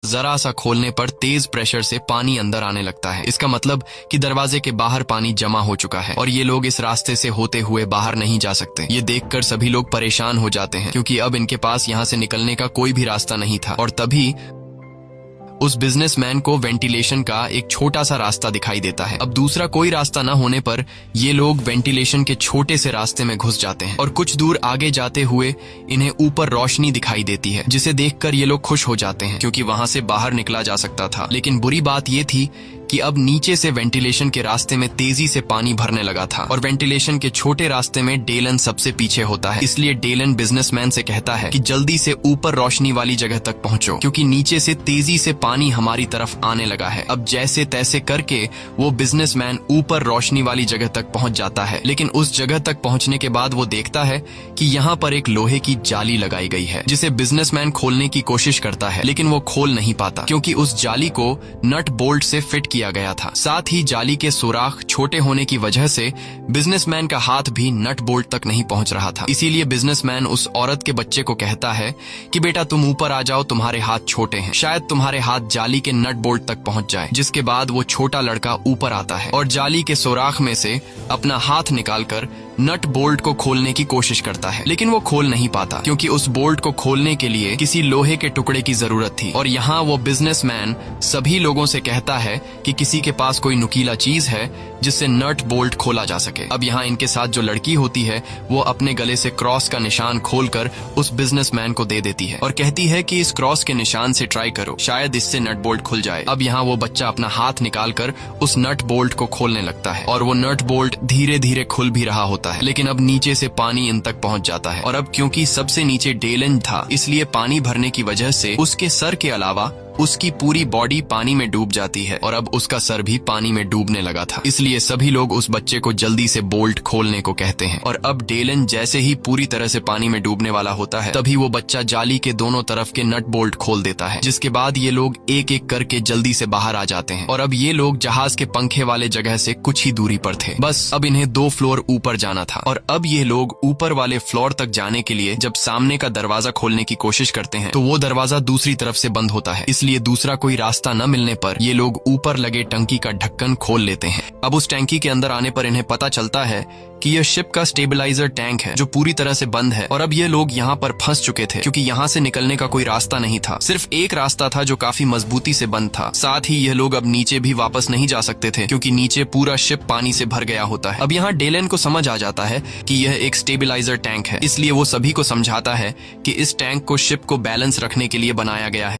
जरा सा खोलने पर तेज प्रेशर से पानी अंदर आने लगता है। इसका मतलब कि दरवाजे के बाहर पानी जमा हो चुका है और ये लोग इस रास्ते से होते हुए बाहर नहीं जा सकते। ये देखकर सभी लोग परेशान हो जाते हैं क्योंकि अब इनके पास यहाँ से निकलने का कोई भी रास्ता नहीं था। और तभी उस बिजनेसमैन को वेंटिलेशन का एक छोटा सा रास्ता दिखाई देता है। अब दूसरा कोई रास्ता न होने पर ये लोग वेंटिलेशन के छोटे से रास्ते में घुस जाते हैं और कुछ दूर आगे जाते हुए इन्हें ऊपर रोशनी दिखाई देती है, जिसे देखकर ये लोग खुश हो जाते हैं क्योंकि वहां से बाहर निकला जा सकता था। लेकिन बुरी बात ये थी कि अब नीचे से वेंटिलेशन के रास्ते में तेजी से पानी भरने लगा था और वेंटिलेशन के छोटे रास्ते में डेलन सबसे पीछे होता है। इसलिए डेलन बिजनेसमैन से कहता है कि जल्दी से ऊपर रोशनी वाली जगह तक पहुंचो क्योंकि नीचे से तेजी से पानी हमारी तरफ आने लगा है। अब जैसे तैसे करके वो बिजनेसमैन ऊपर रोशनी वाली जगह तक पहुंच जाता है। लेकिन उस जगह तक पहुंचने के बाद वो देखता है कि यहाँ पर एक लोहे की जाली लगाई गई है, जिसे बिजनेसमैन खोलने की कोशिश करता है लेकिन वो खोल नहीं पाता क्योंकि उस जाली को नट बोल्ट से फिट किया गया था। साथ ही जाली के सुराख छोटे होने की वजह से बिजनेसमैन का हाथ भी नट बोल्ट तक नहीं पहुंच रहा था। इसीलिए बिजनेसमैन उस औरत के बच्चे को कहता है कि बेटा तुम ऊपर आ जाओ, तुम्हारे हाथ छोटे हैं, शायद तुम्हारे हाथ जाली के नट बोल्ट तक पहुंच जाए। जिसके बाद वो छोटा लड़का ऊपर आता है और जाली के सुराख में से अपना हाथ निकालकर नट बोल्ट को खोलने की कोशिश करता है, लेकिन वो खोल नहीं पाता क्योंकि उस बोल्ट को खोलने के लिए किसी लोहे के टुकड़े की जरूरत थी। और यहाँ वो बिजनेसमैन सभी लोगों से कहता है कि किसी के पास कोई नुकीला चीज है जिससे नट बोल्ट खोला जा सके। अब यहाँ इनके साथ जो लड़की होती है वो अपने गले से क्रॉस का निशान खोलकर उस बिजनेसमैन को दे देती है और कहती है कि इस क्रॉस के निशान से ट्राई करो, शायद इससे नट बोल्ट खुल जाए। अब यहाँ वो बच्चा अपना हाथ निकालकर उस नट बोल्ट को खोलने लगता है और वो नट बोल्ट धीरे धीरे खुल भी रहा होता है। लेकिन अब नीचे से पानी इन तक पहुंच जाता है और अब क्योंकि सबसे नीचे डेलन था, इसलिए पानी भरने की वजह से उसके सर के अलावा उसकी पूरी बॉडी पानी में डूब जाती है और अब उसका सर भी पानी में डूबने लगा था। इसलिए सभी लोग उस बच्चे को जल्दी से बोल्ट खोलने को कहते हैं और अब डेलन जैसे ही पूरी तरह से पानी में डूबने वाला होता है तभी वो बच्चा जाली के दोनों तरफ के नट बोल्ट खोल देता है। जिसके बाद ये लोग एक एक करके जल्दी से बाहर आ जाते हैं और अब ये लोग जहाज के पंखे वाले जगह से कुछ ही दूरी पर थे। बस अब इन्हें 2 फ्लोर ऊपर जाना था और अब ये लोग ऊपर वाले फ्लोर तक जाने के लिए जब सामने का दरवाजा खोलने की कोशिश करते हैं तो वो दरवाजा दूसरी तरफ से बंद होता है। इसलिए दूसरा कोई रास्ता न मिलने पर ये लोग ऊपर लगे टंकी का ढक्कन खोल लेते हैं। अब उस टंकी के अंदर आने पर इन्हें पता चलता है कि यह शिप का स्टेबलाइजर टैंक है जो पूरी तरह से बंद है और अब ये लोग यहाँ पर फंस चुके थे क्योंकि यहाँ से निकलने का कोई रास्ता नहीं था। सिर्फ एक रास्ता था जो काफी मजबूती से बंद था। साथ ही यह लोग अब नीचे भी वापस नहीं जा सकते थे क्योंकि नीचे पूरा शिप पानी से भर गया होता है। अब यहाँ डेलन को समझ आ जाता है कि यह एक स्टेबलाइजर टैंक है, इसलिए वो सभी को समझाता है कि इस टैंक को शिप को बैलेंस रखने के लिए बनाया गया है।